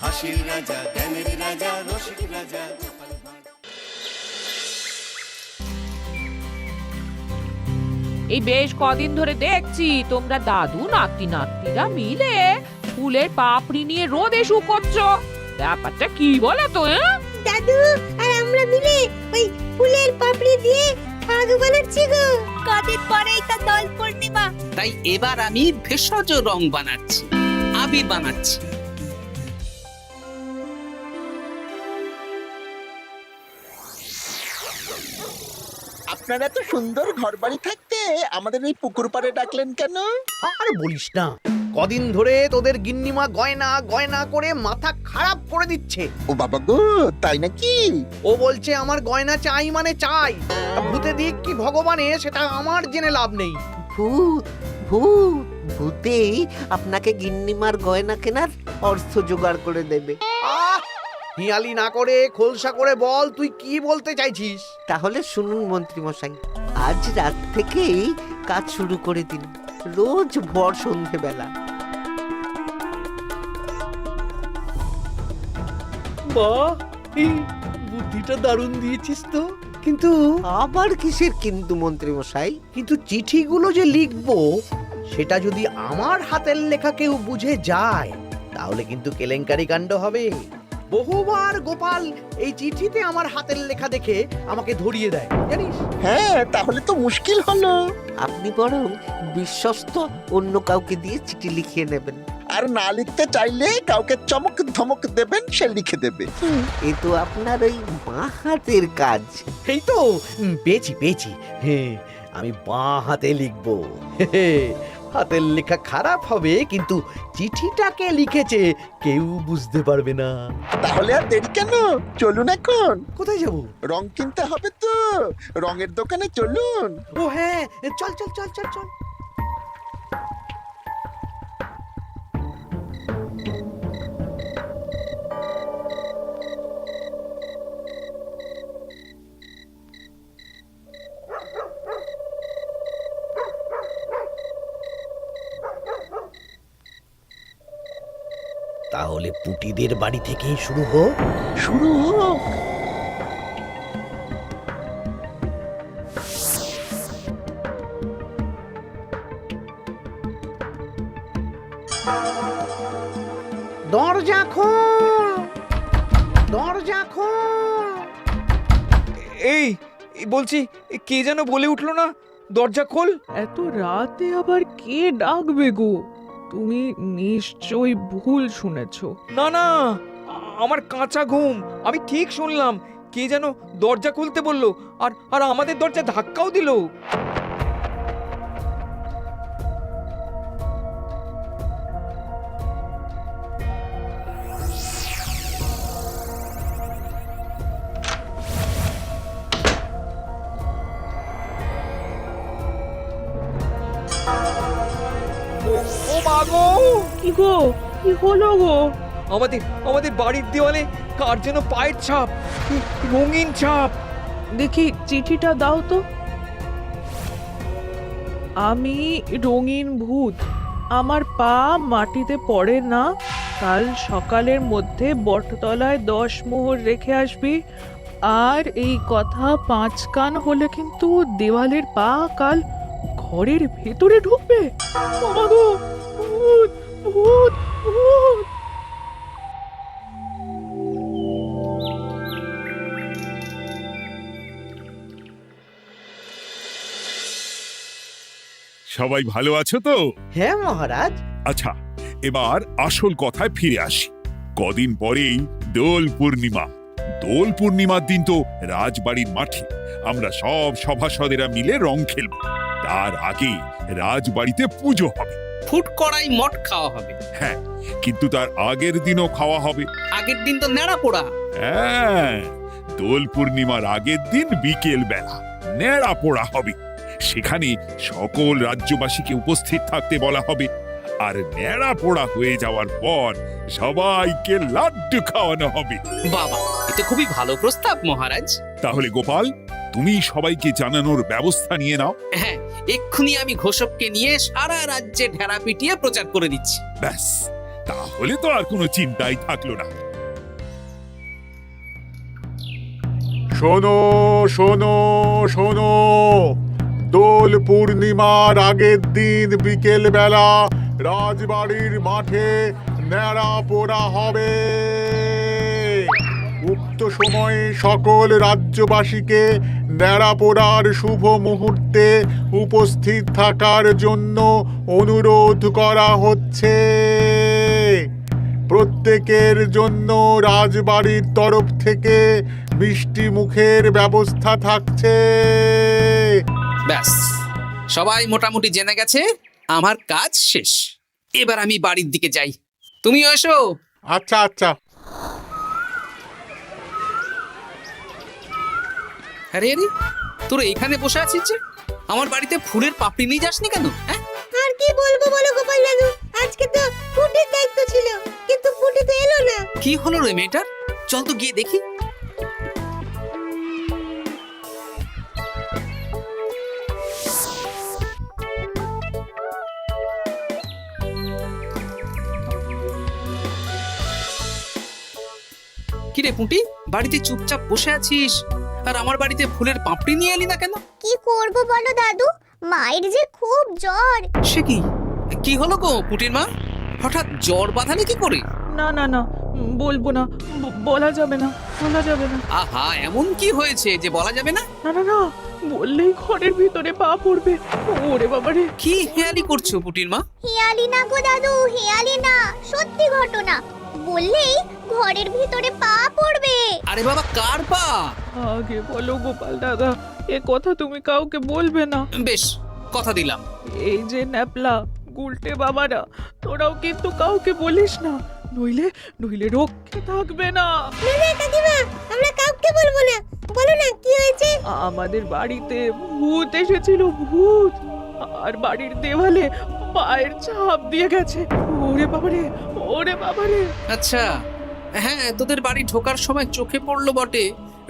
হাসির রাজা, জ্ঞানের রাজা, রসিক রাজা। এই বেশ কদিন ধরে দেখছি তোমরা দাদু নাতি নাতনিরা মিলে ফুলের পাপড়ি নিয়ে রোদে শুকোচ্ছ। ব্যাপারটা কি বলো তো? দাদু আর আমরা মিলে ওই ফুলের পাপড়ি দিয়ে ফাগ বানাচ্ছি গো। কদিন পরেই তো দোল পূর্ণিমা, তাই এবার আমি ভেষজ রং বানাচ্ছি, আবির বানাচ্ছি। আপনারা এত সুন্দর ঘর বাড়ি থাকতে আমাদের এই পুকুর পাড়ে ডাকলেন কেন? আর বলিস না, কদিন ধরে তোদের গিন্নিমা গয়না গয়না করে মাথা খারাপ করে দিচ্ছে। ও বাবা গো, তাই নাকি? ও বলছে আমার গয়না চাই মানে চাই। ভূতে দিক কি ভগবানে সেটা আমার জেনে লাভ নেই। ভূত ভূত ভূতেই আপনাকে গিন্নিমার গয়না কেনার অর্থ জোগাড় করে দেবে। আহ, হিয়ালি না করে খোলসা করে বল তুই কি বলতে চাইছিস। তাহলে শুনুন মন্ত্রী মশাই, আজ রাত থেকেই কাজ শুরু করে দিন, রোজ ভর সন্ধেবেলা। বাহ, এই বুদ্ধিটা দারুণ দিয়েছিস তো। কিন্তু আবার কিসের কিন্তু মন্ত্রী মশাই? কিন্তু চিঠিগুলো যে লিখবো সেটা যদি আমার হাতের লেখা কেউ বুঝে যায় তাহলে কিন্তু কেলেঙ্কারি কাণ্ড হবে। বহুবার গোপাল এই চিঠিতে আমার হাতের লেখা দেখে আমাকে ধরিয়ে দেয় জানিস। হ্যাঁ, তাহলে তো মুশকিল হলো। আপনি বরং বিশ্বস্ত অন্য কাউকে দিয়ে চিঠি লিখিয়ে নেবেন। আর না লিখতে চাইলে কাউকে চমক ধমক দেবেন, সে লিখে দেবে। এ তো আপনার ওই বাঁ হাতের কাজ। এই তো পেয়েছি পেয়েছি। হ্যাঁ, আমি বাঁ হাতে লিখবো। হাতের লেখা খারাপ হবে কিন্তু চিঠিটাকে লিখেছে কেউ বুঝতে পারবে না। তাহলে আর দেরি কেন, চলুন এখন। কোথায় যাব? রং কিনতে হবে তো, রঙের দোকানে চলুন। ও হ্যাঁ, চল চল চল চল চল। তাহলে পুটিদের বাড়ি থেকেই শুরু হোক। শুরু হোক। দরজা খোল, দরজা খোল। এই বলছি, কে যেন বলে উঠলো না, দরজা খোল। এত রাতে আবার কে ডাকবে গো? তুমি নিশ্চয়ই ভুল শুনেছো। না না, আমার কাঁচা ঘুম, আমি ঠিক শুনলাম। কে যেন দরজা খুলতে বললো, আর আর আমাদের দরজা ধাক্কাও দিল। ও মা গো! কি গো, কি হলো গো? আমাদের আমাদের বাড়ির দেওয়ালে কার যেন পায়ের ছাপ, রঙিন ছাপ। দেখি চিঠিটা দাও তো। আমি রঙিন ভূত, আমার পা মাটিতে পড়ে না। কাল সকালের মধ্যে বটতলায় 10 মোহর রেখে আসবি। আর এই কথা 5 কান হলে কিন্তু দেওয়ালের পা কাল ঘরের ভেতরে ঢুকবে। বাবা গো, ভূত ভূত ভূত! সবাই ভালো আছো তো? হ্যাঁ মহারাজ। আচ্ছা, এবার আসল কথায় ফিরে আসি। কদিন পরেই দোল পূর্ণিমা। দোল পূর্ণিমার দিন তো রাজবাড়ির মাঠে আমরা সব সভাসদেরা মিলে রং খেলব। তার আগে রাজবাড়িতে পুজো হবে। ফুট কড়াই মট খাওয়া হবে। হ্যাঁ, কিন্তু তার আগের দিনও খাওয়া হবে। আগের দিন তো নেড়া পোড়া। হ্যাঁ, দোল পূর্ণিমার আগের দিন বিকেল বেলা নেড়া পোড়া হবে। সেখানে সকল রাজ্যবাসীকে উপস্থিত থাকতে বলা হবে। আর নেড়া পোড়া হয়ে যাওয়ার পর সবাইকে লাড্ডু খাওয়ানো হবে। বাবা, এটা খুবই ভালো প্রস্তাব মহারাজ। তাহলে গোপাল, তুমি সবাইকে জানানোর ব্যবস্থা নিয়ে নাও। হ্যাঁ, এক্ষুনি আমি ঘোষককে নিয়ে সারা রাজ্যে ঢেরা পিটিয়ে প্রচার করে দিচ্ছি। ব্যাস, তাহলে তো আর কোনো চিন্তাই থাকলো না। শোনো শোনো শোনো, দোল পূর্ণিমার আগের দিন বিকেল বেলা রাজবাড়ির মাঠে ন্যাড়া পোড়া হবে। উক্ত সময়ে সকল রাজ্যবাসীকে ন্যাড়া পোড়ার শুভ মুহূর্তে উপস্থিত থাকার জন্য অনুরোধ করা হচ্ছে। প্রত্যেকের জন্য রাজবাড়ির তরফ থেকে মিষ্টি মুখের ব্যবস্থা থাকছে। ব্যাস, সবাই মোটামুটি জেনে গেছে আমার কাজ শেষ। এবার আমি বাড়ির দিকে যাই, তুমিও এসো। আচ্ছা আচ্ছা। আরে আরে, তোরা এখানে বসে আছিস যে? আমার বাড়িতে ফুলের পাপড়ি নিয়ে যাসনি কেন? হ্যাঁ, আর কি বলবো বলো গোপাল দাদু, আজকে তো ফুটির দায়িত্ব ছিল, কিন্তু ফুটি তো এলো না। কি হলো রে মেয়েটার? চল তো গিয়ে দেখি। কিরে পুঁটি, বাড়িতে চুপচাপ বসে আছিস আর আমার বাড়িতে ফুলের পাপড়ি নিয়ে এলি না কেন? কি করব বলো দাদু, মায়ের যে খুব জ্বর। সে কি, কি হলো গো পুঁটির মা? হঠাৎ জ্বর বাঁধালে কি করে? না না না, বলবো না, বলা যাবে না, বলা যাবে না। আহা, এমন কি হয়েছে যে বলা যাবে না? না না না, বললেই ঘরের ভিতরে পা পড়বে। ওরে বাবারে! কি হেয়ালি করছো পুঁটির মা? হেয়ালি না গো দাদু, হেয়ালি না, সত্যি ঘটনা। বললেই ঘরের ভিতরে পা পড়বে। আরে বাবা, কার পা? আগে বলো গোপাল দাদা, এ কথা তুমি কাউকে বলবে না। বেশ, কথা দিলাম। এই যে ন্যাপলা গুলটে বাবারা, তোরাও কিন্তু কাউকে বলিস না, নইলে নইলে রক্ষে থাকবে না। না না কাকিমা, আমরা কাউকে বলবো না। বলো না কি হয়েছে? আমাদের বাড়িতে ভূত এসেছিল, ভূত, আর বাড়ির দেওয়ালে পায়ের ছাপ দিয়ে গেছে। ওরে বাবারে, ওরে বাবারে! আচ্ছা, হ্যাঁ, তোদের বাড়ি ঢোকার সময় চোখে পড়লো বটে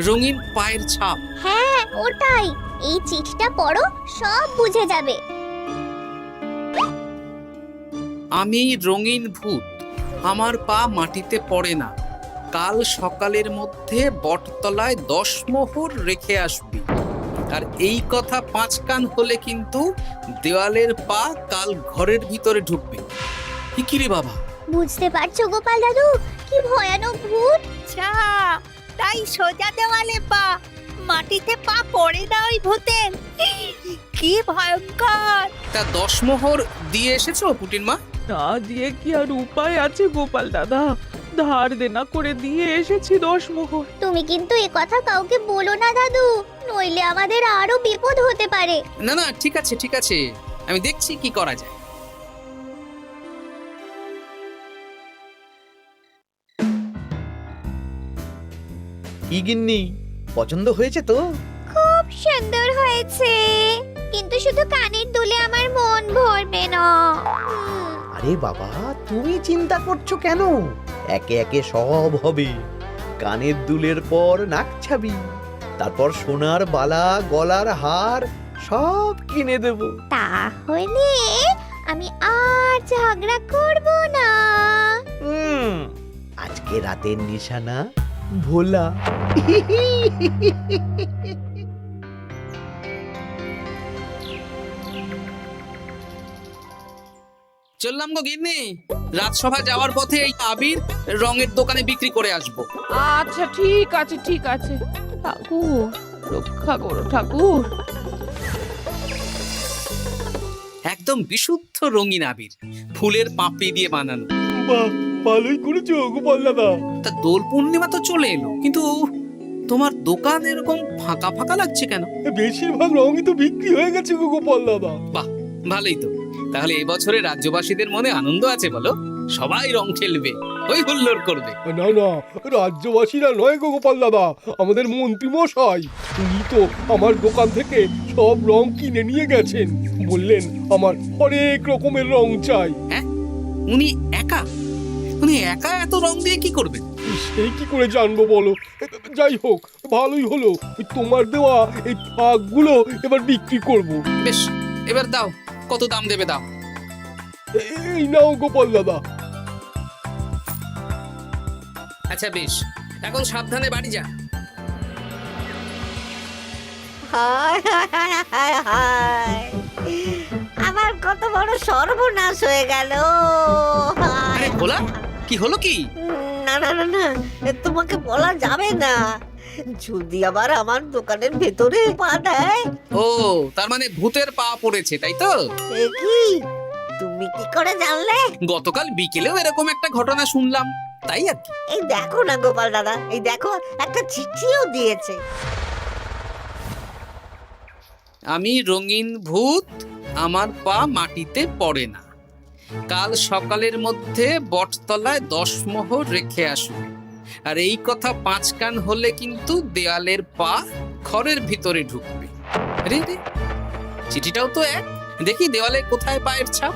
রঙিন পায়ের ছাপ। হ্যাঁ ওটাই, এই চিঠিটা পড়ো, সব বুঝে যাবে। আমি রঙিন ভূত, আমার পা মাটিতে পড়ে না। কাল সকালের মধ্যে বটতলায় 10 মোহর রেখে আসবি। আর এই কথা 5 কান হলে কিন্তু দেওয়ালের পা কাল ঘরের ভিতরে ঢুকবে। কি রে বাবা? বুঝতে পারছো গোপাল দাদু, কি ভয়ানক ভূত। যা, তাই সোজা দেওয়ালে পা, মাটিতে পা পড়ে না ওই ভূতের। কি ভয়ঙ্কর! তা 10 মোহর দিয়ে এসেছো পুটির মা? না দিয়ে কি আর উপায় আছে গোপাল দাদা? ধার দেনা করে দিয়ে এসেছি 10 মোহর। তুমি কিন্তু এ কথা কাউকে বলো না দাদু, নইলে আমাদের আরো বিপদ হতে পারে। না না, ঠিক আছে ঠিক আছে, আমি দেখছি কি করা যায়। কি গিন্নি, পছন্দ হয়েছে তো? খুব সুন্দর হয়েছে, কিন্তু শুধু কানের দুলে আমার মন ভরবে না। আরে বাবা, তুমি চিন্তা করছো কেন? একে একে সব হবে। কানের দুলের পর নাক ছাবি, তারপর সোনার বালা, গলার হার সব কিনে দেব। তাহলে আমি আর ঝগড়া করব না। আজকে রাতের নিশানা ভোলা। চললাম গো গিন্নি, রাজসভা যাওয়ার পথে এই আবির রঙের দোকানে বিক্রি করে আসবো। আচ্ছা ঠিক আছে, ঠিক আছে। ঠাকুর রক্ষা করো ঠাকুর। একদম বিশুদ্ধ রঙিন আবির, ফুলের পাপড়ি দিয়ে বানানো। ভালোই করেছো গোপাল দাদা। তা দোল পূর্ণিমা তো চলে এলো, কিন্তু তোমার দোকান এরকম ফাঁকা ফাঁকা লাগছে কেন? বেশিরভাগ রঙই তো বিক্রি হয়ে গেছে গোপাল দাদা। বাহ, ভালোই তো। তাহলে এবছরে রাজ্যবাসীদের মনে আনন্দ আছে বলো? সবাই রং খেলবে, হই হুল্লোড় করবে। না না, রাজ্যবাসীরা নয় গো গোপাল দাদা, আমাদের মন্ত্রী মশাই, উনি তো আমার দোকান থেকে সব রং কিনে নিয়ে গেছেন। বললেন আমার অনেক রকমের রং চাই। হ্যাঁ, উনি একা? উনি একা এত রং দিয়ে কি করবেন? সেই কি করে জানবো বলো? যাই হোক, ভালোই হলো, তোমার দেওয়া এই ফাঁকগুলো এবার বিক্রি করব। বেশ, এবার দাও, কত দাম দেবে দাও। এই নাও গোপাল দাদা। আচ্ছা বেশ, এখন সাবধানে বাড়ি যা। হায় হায় হায় হায় হায়। আমার কত বড় সর্বনাশ হয়ে গেল। আরে ভোলা, কি হলো কি? না না না না, তোমাকে বলা যাবে না। যদি আবার আমার দোকানের ভেতরে পা দেয়। ও, তার মানে ভূতের পা পড়েছে, তাই তো? এ কি, তুমি কি করে জানলে? গতকাল বিকেলেও এরকম একটা ঘটনা শুনলাম, তাই আর কি। এই দেখো না গোপাল দাদা, এই দেখো একটা চিঠিও দিয়েছে। আমি রঙিন ভূত, আমার পা মাটিতে পড়ে না, কাল সকালের মধ্যে বটতলায় 10 মোহর রেখে আসবে। আর এই কথা 5 কান হলে কিন্তু দেয়ালের পা ঘরের ভিতরে ঢুকবে। রে রে, চিঠিটাও তো এক। দেখি দেওয়ালে কোথায় পায়ের ছাপ।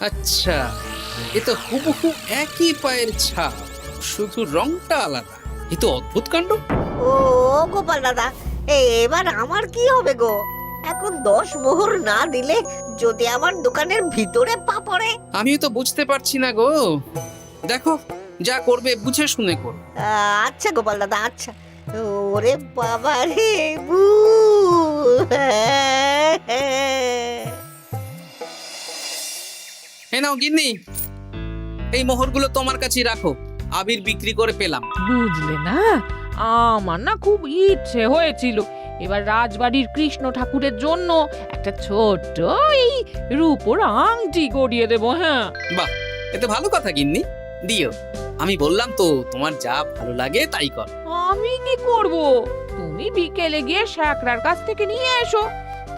আচ্ছা, এ তো হুবহু একই পায়ের ছাপ, শুধু রংটা আলাদা। এ তো অদ্ভুত কাণ্ড। ও গোপাল দাদা, এবার আমার কি হবে গো? এখন 10 মোহর না দিলে যদি আমার দোকানের ভিতরে পা পড়ে? আমিও তো বুঝতে পারছি না গো। দেখো, যা করবে বুঝে শুনে করো। আচ্ছা গোপাল দাদা, আচ্ছা। ওরে বাবা রে, এ নাও গিন্নি, এই মোহরগুলো তোমার কাছেই রাখো, আবির বিক্রি করে পেলাম। বুঝলে না, আমার না খুব ইচ্ছে হয়েছিল এবার রাজবাড়ির কৃষ্ণ ঠাকুরের জন্য একটা ছোট্ট এই রূপোর আংটি গড়িয়ে দেবো। হ্যাঁ, বাহ, এতে ভালো কথা গিন্নি, দিও। আমি বললাম তো, তোমার যা ভালো লাগে তাই কর। আমি কি করব? তুমি বিকেলে গিয়ে শ্যাকরার কাছ থেকে নিয়ে এসো,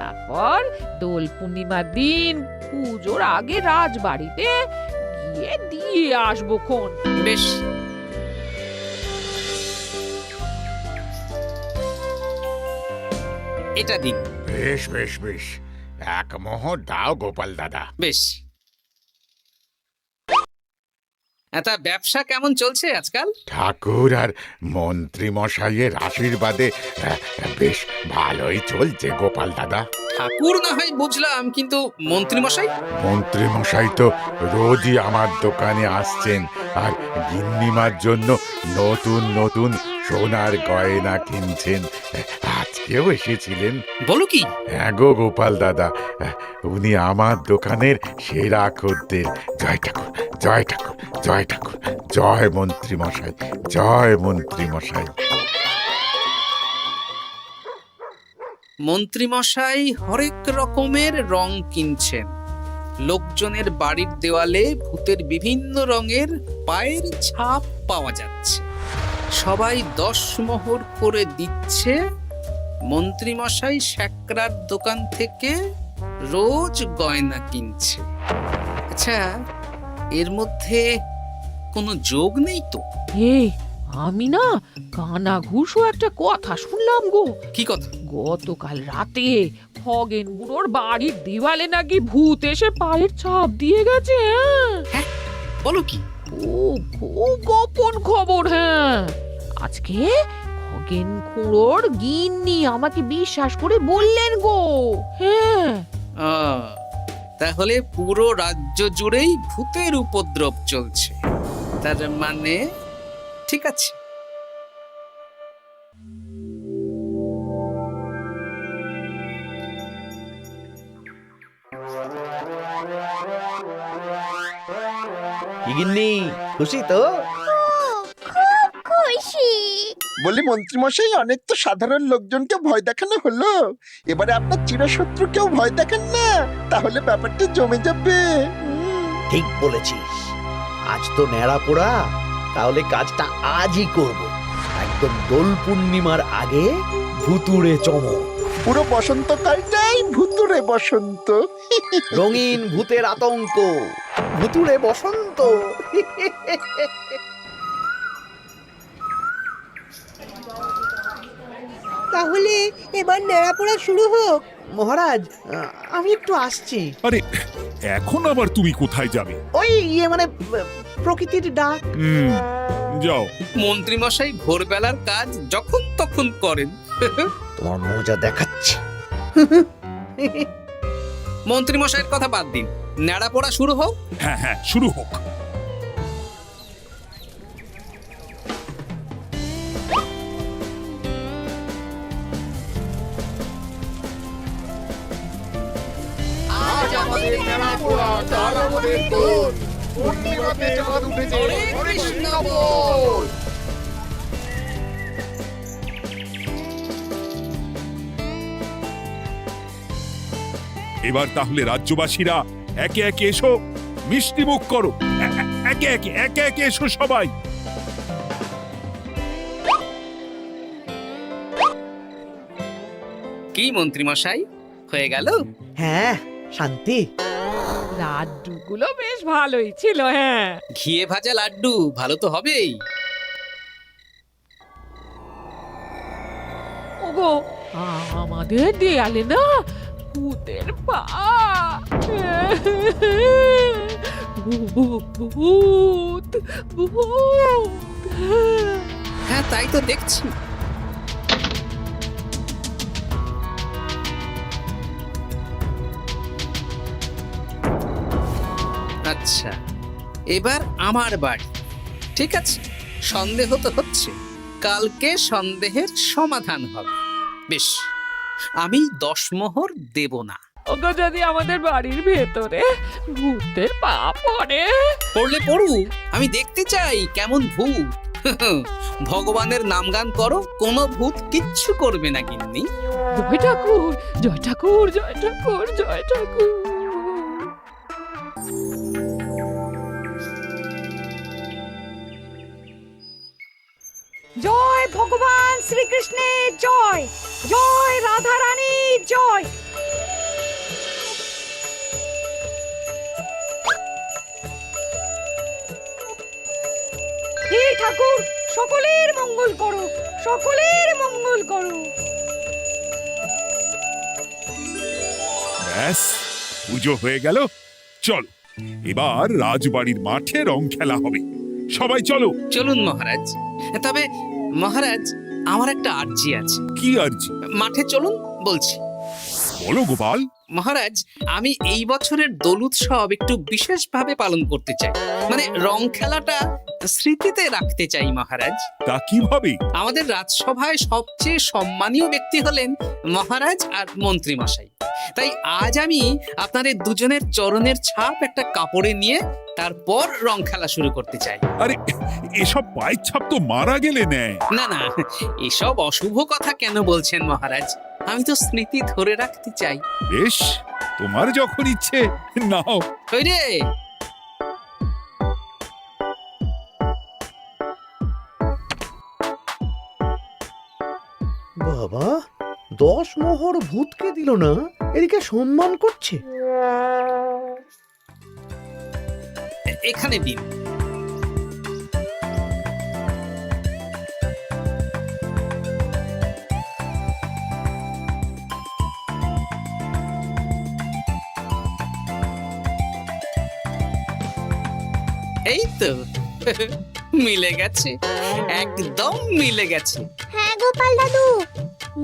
তারপর দোল পূর্ণিমার দিন পুজোর আগে রাজবাড়িতে গিয়ে দিয়ে আসবো খন। বেশ, এটা দিন। বেশ বেশ বেশ, 1 মোহর দাও গোপাল দাদা। বেশ। তা ব্যবসা কেমন চলছে আজকাল? ঠাকুর আর মন্ত্রী মশাইয়ের আশীর্বাদে বেশ ভালোই চলছে গোপাল দাদা। ঠাকুর না হয় বুঝলাম, কিন্তু মন্ত্রী মশাই? মন্ত্রী মশাই তো রোজই আমার দোকানে আসছেন আর গিন্নিমার জন্য নতুন নতুন সোনার গয়না কিনছেন। আজকেও এসেছিলেন। বলো কি? হ্যাঁ গো গোপাল দাদা, উনি আমার দোকানের সেরা খদ্দের। জয় ঠাকুর, জয় ঠাকুর, জয় ঠাকুর, জয় মন্ত্রী মশাই, জয় মন্ত্রী মশাই। মন্ত্রী মশাই হরেক রকমের রং কিনছেন। লোকজনের বাড়ির দেওয়ালে ভূতের বিভিন্ন রঙের পায়ের ছাপ পাওয়া যাচ্ছে। সবাই 10 মোহর করে দিচ্ছে। মন্ত্রী মশাই শ্যাকরার দোকান থেকে রোজ গয়না কিনছে। আচ্ছা, এর মধ্যে কোনো যোগ নেই তো? এই, আমি না কানা ঘুষো একটা কথা শুনলাম গো। কি কথা? গতকাল রাতে খগেন বুড়োর বাড়ির দেওয়ালে নাকি ভূত এসে পায়ের ছাপ দিয়ে গেছে। হ্যাঁ, বলো কি? খুব গোপন খবর। হ্যাঁ, আজকে খগেন খুড়োর গিন্নি আমাকে বিশ্বাস করে বললেন গো। হ্যাঁ, তাহলে পুরো রাজ্য জুড়েই ভূতের উপদ্রব চলছে। তার মানে ঠিক আছে। কি গিন্নি, খুশি তো? খুব খুশি। বলি মন্ত্রী মশাই, অনেক তো সাধারণ লোকজনকে ভয় দেখানো হলো, এবারে আপনার চিরশত্রুকেও ভয় দেখান না, তাহলে ব্যাপারটা জমে যাবে। ঠিক বলেছিস, আজ তো ন্যাড়া পোড়া, তাহলে কাজটা আজই করব। একদম দোল পূর্ণিমার আগে ভুতুড়ে চমক। পুরো বসন্তকালটাই ভুতুরে বসন্ত। রঙিন ভূতের আতঙ্ক, ভুতুড়ে বসন্ত। তাহলে এবার নেড়াপোড়া শুরু হোক। মহারাজ, আমি একটু আসছি। আরে, এখন আবার তুমি কোথায় যাবে? ওই মানে প্রকৃতির ডাক। যাও। মন্ত্রী মশাই ভোরবেলার কাজ যখন তখন করেন। তোমার মজা দেখাচ্ছি। মন্ত্রী মশাইয়ের কথা বাদ দিন, ন্যাড়া পড়া শুরু হোক। হ্যাঁ হ্যাঁ, শুরু হোক। আজ আমাদের মেলা পোড়া, কাল আমাদের দোল, পূর্ণিমাতে চাঁদ উঠেছে, হরে কৃষ্ণ বল। এবার তাহলে রাজ্যবাসীরা একে একে এসো, মিষ্টি মুখ করো। একে একে এসো সবাই। কি মন্ত্রী মশাই, হয়ে গেল? হ্যাঁ, শান্তি। লাড্ডুগুলো বেশ ভালোই ছিল। হ্যাঁ, ঘিয়ে ভাজা লাড্ডু ভালো তো হবেই। ওগো, আমাদের দেয়ালে না ভূতের পা। ভূত ভূত। হ্যাঁ, তাই তো দেখছি। আচ্ছা, এবার আমার বাড়ি। ঠিক আছে, সন্দেহ তো হচ্ছে, কালকে সন্দেহের সমাধান হবে। বেশ, আমি 10 মোহর দেব না। ওগো, যদি আমাদের বাড়ির ভেতরে ভূতের পা পড়ে? পড়লে পড়ুক, আমি দেখতে চাই কেমন ভূত। ভগবানের নামগান করো, কোনো ভূত কিচ্ছু করবে না। গিন্নি, জয় ঠাকুর, জয় ঠাকুর, জয় ঠাকুর, জয় ঠাকুর। জয় ভগবান শ্রীকৃষ্ণের জয়, জয় রাধা রানীর জয়। হে ঠাকুর, সকলের মঙ্গল করো, সকলের মঙ্গল করো। ব্যাস, পুজো হয়ে গেল। চলো, এবার রাজবাড়ির মাঠে রং খেলা হবে। সবাই চলো। চলুন মহারাজ। তবে মহারাজ, আমার একটা আর্জি আছে। কি আরজি? মাঠে চলুন বলছি। বলো গোপাল। মহারাজ, আমি এই বছরের দোল উৎসব একটু বিশেষভাবে পালন করতে চাই। মানে রং খেলাটা স্মৃতিতে রাখতে চাই মহারাজ। তা কিভাবে? আমাদের রাজসভায় সবচেয়ে সম্মানীয় ব্যক্তি হলেন মহারাজ আর মন্ত্রী মশাই। তাই আজ আমি আপনাদের দুজনের চরণের ছাপ একটা কাপড়ে নিয়ে তারপর রং খেলা শুরু করতে চাই। আরে, এসব পায়ের ছাপ তো মারা গেলে নেয়। না না, এসব অশুভ কথা কেন বলছেন মহারাজ? আমি তো স্মৃতি ধরে রাখতে চাই। বেশ, তোমার যখন ইচ্ছে নাও। ওই রে, বাবা, 10 মোহর ভূতকে দিল না, এদিকে সম্মান করছে। এখানে দিন। এই তো মিলে গেছে, একদম মিলে গেছে। হ্যাঁ গোপাল দাদু,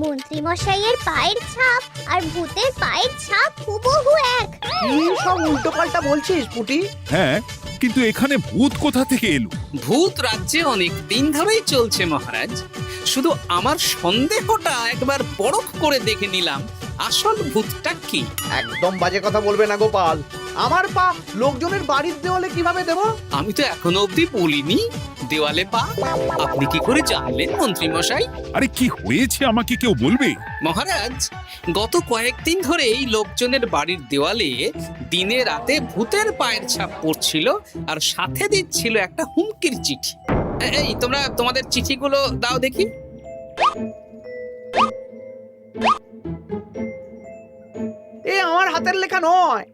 মন্ত্রী মশাইয়ের পায়ের ছাপ আর ভূতের পায়ের ছাপ হুবহু এক। কি সব উল্টো পাল্টা বলছিস পুটি? হ্যাঁ, কিন্তু এখানে ভূত কোথা থেকে এলো? ভূত রাজ্যে অনেক দিন ধরেই চলছে মহারাজ। শুধু আমার সন্দেহটা একবার পরখ করে দেখে নিলাম, আসল ভূতটা কি। একদম বাজে কথা বলবে না গোপাল। আমার পা লোকজনের বাড়ির দেওয়ালে কিভাবে দেব? আমি তো এখনো অবধি বলিনি দেওয়ালে পা। আপনি কি করে জানলেন মন্ত্রী মশাই? আরে, কি হয়েছে আমাকে কেউ বলবে? মহারাজ, গত কয়েকদিন ধরেই লোকজনের বাড়ির দেওয়ালে দিনে রাতে ভূতের পায়ের ছাপ পড়ছিল, আর সাথে দিচ্ছিল একটা হুমকির চিঠি। এই, তোমরা তোমাদের চিঠিগুলো দাও দেখি। এ আমার হাতের লেখা নয়।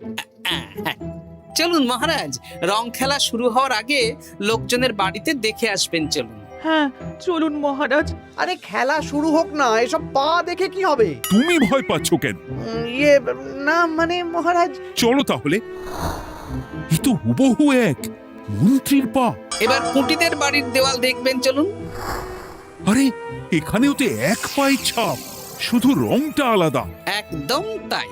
হ্যাঁ, চলুন মহারাজ, রং খেলা শুরু হওয়ার আগে লোকজনের বাড়িতে দেখে আসবেন। চলুন। হ্যাঁ, চলুন মহারাজ। আরে খেলা শুরু হোক না, এসব পা দেখে কি হবে? তুমি ভয় পাচ্ছ কেন? ইয়ে না, মানে মহারাজ। চলো তাহলে। এ তো হুবহু এক মন্ত্রীর পা। এবার পুঁটিদের বাড়ির দেওয়াল দেখবেন। চলুন। আরে, এখানেও তো এক পায়ের ছাপ, শুধু রংটা আলাদা। একদম তাই।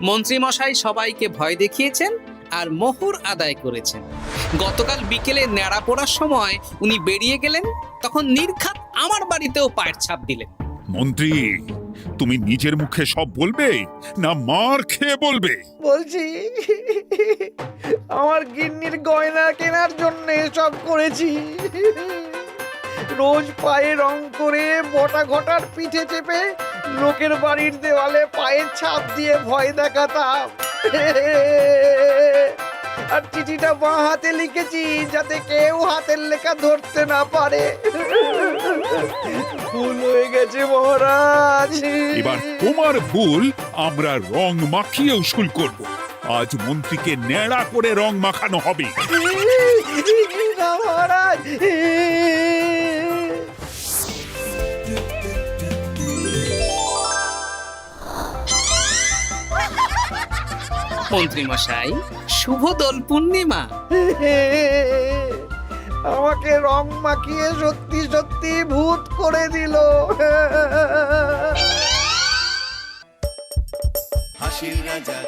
মন্ত্রী মশাই সবাইকে ভয় দেখিয়েছেন আর মোহর আদায় করেছেন। গতকাল বিকেলে ন্যাড়া পড়ার সময় উনি বেরিয়ে গেলেন, তখন নির্ঘাত আমার বাড়িতেও পায়ের ছাপ দিলেন। মন্ত্রী, তুমি নিজের মুখে সব বলবে না মার খেয়ে বলবে? বলছি, আমার গিন্নির গয়না কেনার জন্য সব করেছি। রোজ পায়ে রং করে বটা ঘটার পিঠে চেপে লোকের বাড়ির দেওয়ালে পায়ের ছাপ দিয়ে ভয় দেখাতাম। আর চিঠিটা বাঁ হাতে লিখেছি যাতে কেউ হাতের লেখা ধরতে না পারে। ভুল হয়ে গেছে মহারাজ। এবার তোমার ভুল আমরা রং মাখিয়ে উসুল করব। আজ মন্ত্রীকে ন্যাড়া করে রং মাখানো হবে। না মহারাজ। মন্ত্রী মশাই, শুভ দোল পূর্ণিমা। আমাকে রং মাখিয়ে সত্যি সত্যি ভূত করে দিল। হাসির রাজা